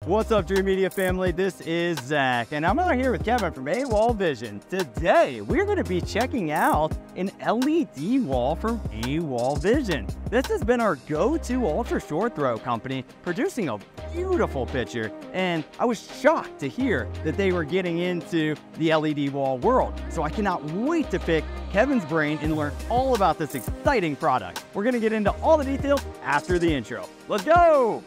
What's up, Dreamedia family? This is Zach, and I'm out here with Kevin from AWALL Vision. Today, we're going to be checking out an LED wall from AWALL Vision. This has been our go-to ultra short throw company, producing a beautiful picture, and I was shocked to hear that they were getting into the LED wall world. So I cannot wait to pick Kevin's brain and learn all about this exciting product. We're going to get into all the details after the intro. Let's go!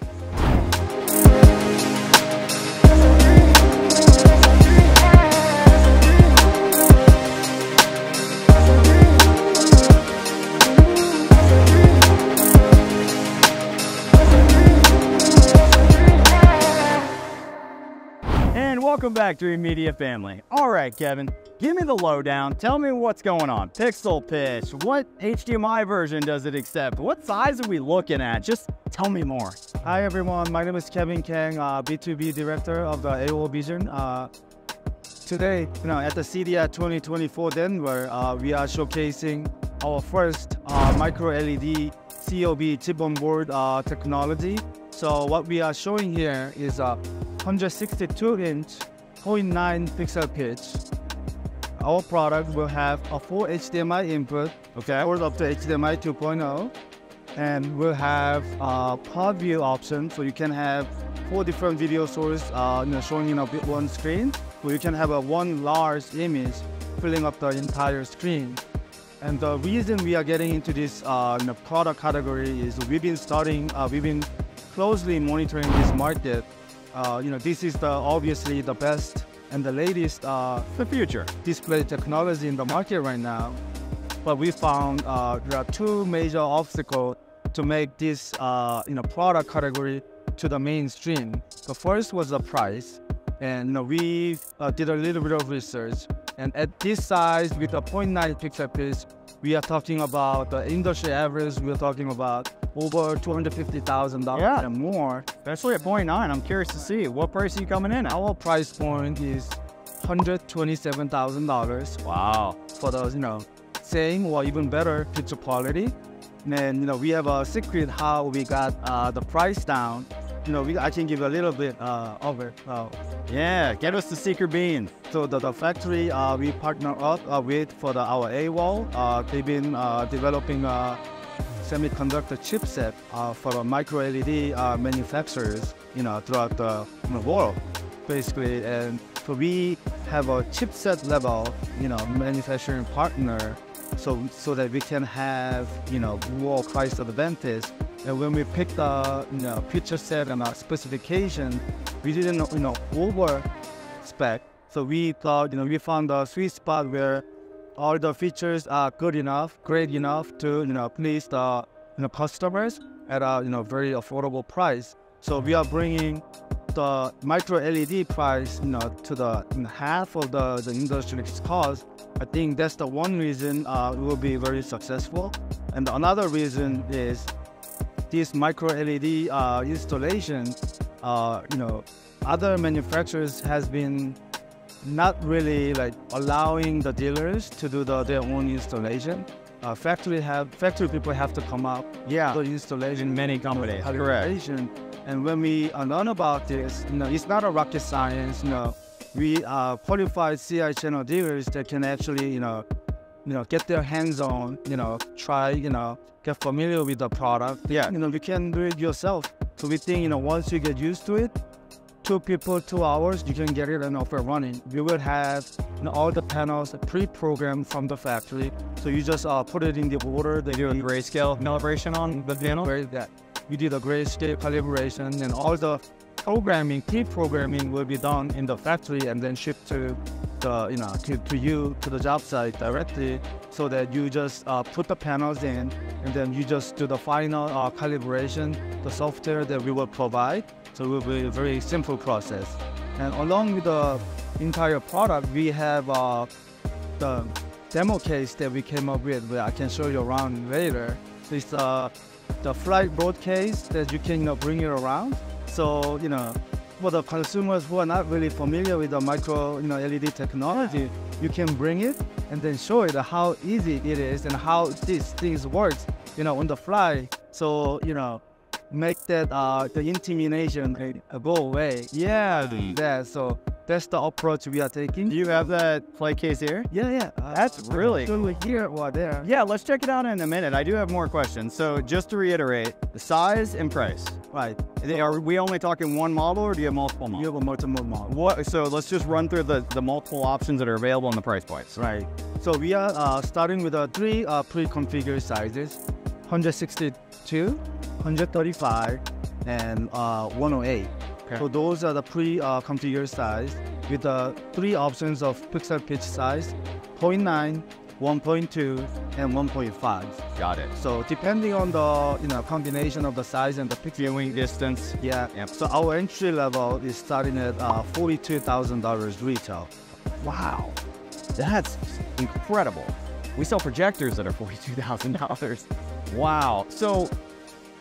And welcome back, Dreamedia family. All right, Kevin, give me the lowdown. Tell me what's going on. Pixel pitch, what HDMI version does it accept? What size are we looking at? Just tell me more. Hi everyone, my name is Kevin Kang, B2B director of the AWALL Vision. Today, at the CDI 2024 Denver, we are showcasing our first micro-LED CoB chip-on-board technology. So what we are showing here is a 162-inch 0.9 pixel pitch. Our product will have a full HDMI input, powered up to HDMI 2.0, and we'll have a pod view option, so you can have 4 different video sources showing in one screen, so you can have one large image filling up the entire screen. And the reason we are getting into this product category is we've been closely monitoring this market. This is obviously the best and the latest the future display technology in the market right now. But we found there are 2 major obstacles to make this product category to the mainstream. The first was the price, and we did a little bit of research. And at this size, with a 0.9 pixel pitch, we are talking about the industry average. We're talking about over $250,000 and more. Especially at 0.9, I'm curious to see what price are you coming in at? Our price point is $127,000. Wow. For the same or even better picture quality. And we have a secret how we got the price down. I can give a little bit of it. Yeah, get us the secret beans. So the factory we partner up with for our AWOL, they've been developing a semiconductor chipset for the micro-LED manufacturers, throughout the world, basically. And so we have a chipset level, manufacturing partner, so that we can have, more price advantage. And when we picked the feature set and specification, we didn't over spec. So we thought we found a sweet spot where all the features are good enough, great enough to please the customers at a very affordable price. So we are bringing the micro LED price to the half of the industry cost. I think that's the one reason it will be very successful. And another reason is this micro LED installation. Other manufacturers has been not really allowing the dealers to do their own installation. Factory people have to come up. Yeah, the installation in many companies. Correct. And when we learn about this, it's not a rocket science. We are qualified CI channel dealers that can actually, get their hands on, try, get familiar with the product. Yeah. You can do it yourself. So we think, once you get used to it, 2 people, 2 hours, you can get it up and running. We will have all the panels pre-programmed from the factory. So you just put it in the order. They do a grayscale calibration on the panel? We did a grayscale calibration, and all the programming, pre-programming will be done in the factory and then shipped to the job site directly, so that you just put the panels in, and then you just do the final calibration, the software that we will provide. So it will be a very simple process. And along with the entire product, we have the demo case that we came up with, where I can show you around later. It's the flight board case that you can bring it around. So for the consumers who are not really familiar with the micro LED technology, you can bring it and then show it how easy it is and how these things works on the fly. So make that the intimidation go away. Yeah. Yeah, so that's the approach we are taking. Do you have that flight case here? Yeah. That's really cool. Here or there. Yeah, let's check it out in a minute. I do have more questions. So just to reiterate, the size and price. Right. Are we only talking one model, or do you have multiple models? You have a multiple model. So let's just run through the multiple options that are available and the price points. Right. So we are starting with three pre-configured sizes: 162, 135, and 108. Okay. So those are the pre-configured size with the three options of pixel pitch size: 0.9, 1.2, and 1.5. Got it. So depending on the combination of the size and the pixel Viewing distance. Yeah. Yep. So our entry level is starting at $42,000 retail. Wow, that's incredible. We sell projectors that are $42,000. Wow. So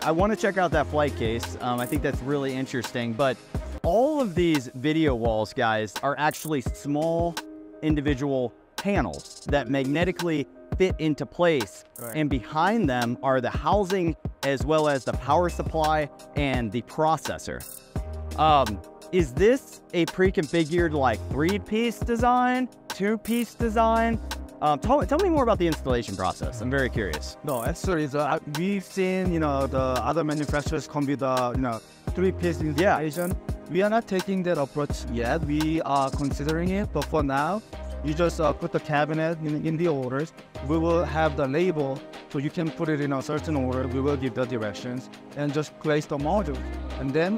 I want to check out that flight case. I think that's really interesting. But all of these video walls, guys, are actually small individual panels that magnetically fit into place. Right. And behind them are the housing as well as the power supply and the processor. Is this a pre-configured like 3-piece design, 2-piece design? Tell me more about the installation process. I'm very curious. No, actually, we've seen the other manufacturers come with 3-piece installation. We are not taking that approach yet. We are considering it, but for now, you just put the cabinet in the orders. We will have the label, so you can put it in a certain order. We will give the directions and just place the module, and then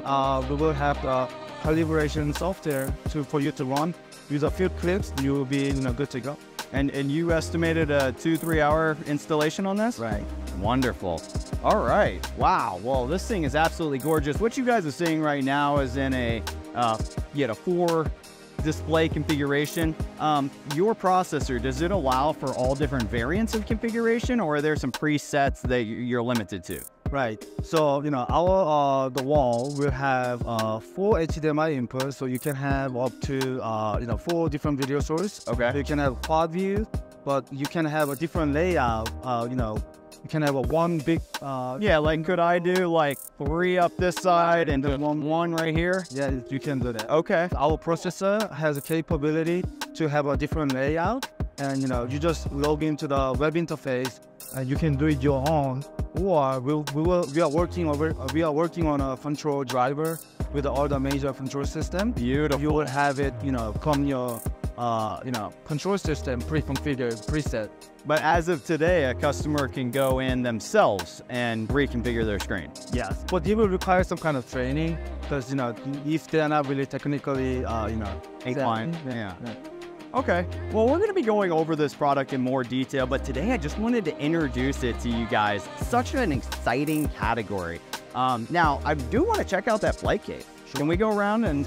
we will have the calibration software for you to run. With a few clicks, you will be good to go. And you estimated a 2-3 hour installation on this? Right. Wonderful. All right. Wow. Well, this thing is absolutely gorgeous. What you guys are seeing right now is in a 4 display configuration. Your processor, does it allow for all different variants of configuration, or are there some presets that you're limited to? Right. So our the wall will have 4 HDMI inputs, so you can have up to 4 different video sources. Okay. You can have quad view, but you can have a different layout. You can have one big. Yeah, like could I do like 3 up this side and then one right here? Yeah, you can do that. Okay. Our processor has a capability to have a different layout, and you just log into the web interface, and you can do it your own. Or we are working on a control driver with all the major control system. Beautiful. You will have it come your control system pre-configured preset. But as of today, a customer can go in themselves and reconfigure their screen. Yes, but it will require some kind of training, because if they are not really technically inclined. Yeah. Okay, well, we're gonna be going over this product in more detail, but today I just wanted to introduce it to you guys. Such an exciting category. Now, I do want to check out that flight case. Sure. Can we go around and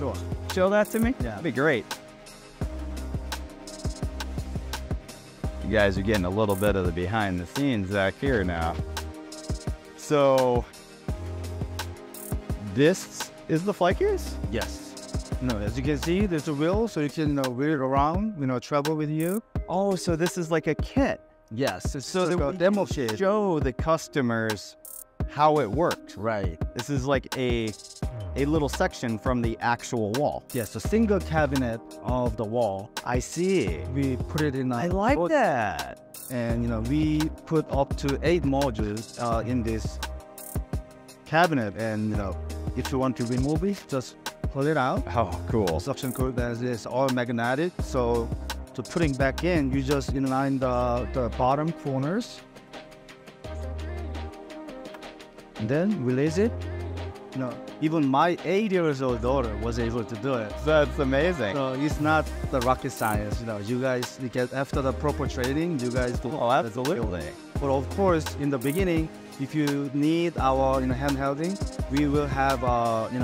show that to me? Yeah. That'd be great. You guys are getting a little bit of the behind the scenes back here now. So, this is the flight case? Yes. As you can see, there's a wheel, so you can wheel it around, travel with you. Oh, so this is like a kit. Yes, it's so like a demo kit. Show the customers how it worked. Right. This is like a little section from the actual wall. Yes, a single cabinet of the wall. I see. We put it in. I like that. And we put up to 8 modules in this cabinet. And if you want to remove it, just pull it out. Oh, cool. Suction code that is all magnetic. So to putting back in, you just inline the bottom corners. And then release it. Even my 8-year-old daughter was able to do it. That's amazing. So it's not the rocket science. You guys, after the proper training, you guys do. Oh, absolutely. But of course, in the beginning, if you need our handholding, we will have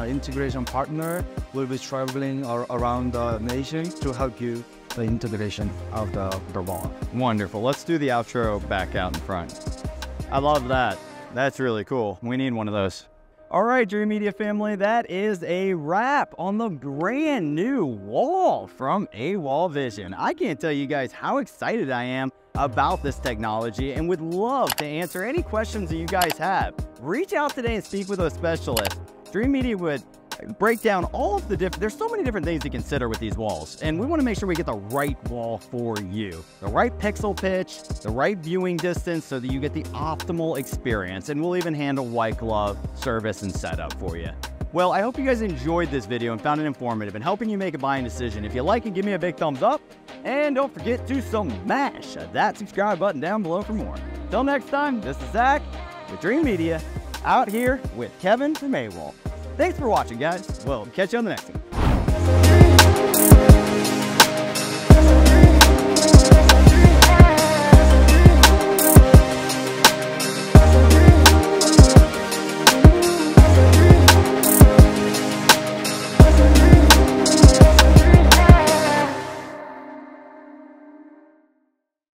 integration partner. We'll be traveling around the nation to help you the integration of the wall. Wonderful. Let's do the outro back out in front. I love that. That's really cool. We need one of those. All right, Dreamedia family, that is a wrap on the brand new wall from AWAL Vision. I can't tell you guys how excited I am about this technology and would love to answer any questions that you guys have. Reach out today and speak with a specialist. Dreamedia would break down all of the there's so many different things to consider with these walls, and we want to make sure we get the right wall for you. The right pixel pitch, the right viewing distance so that you get the optimal experience, and we'll even handle white glove service and setup for you. Well, I hope you guys enjoyed this video and found it informative and helping you make a buying decision. If you like it, give me a big thumbs up, and don't forget to smash that subscribe button down below for more. Till next time, this is Zach with Dreamedia, out here with Kevin from AWAL. Thanks for watching, guys. We'll catch you on the next one.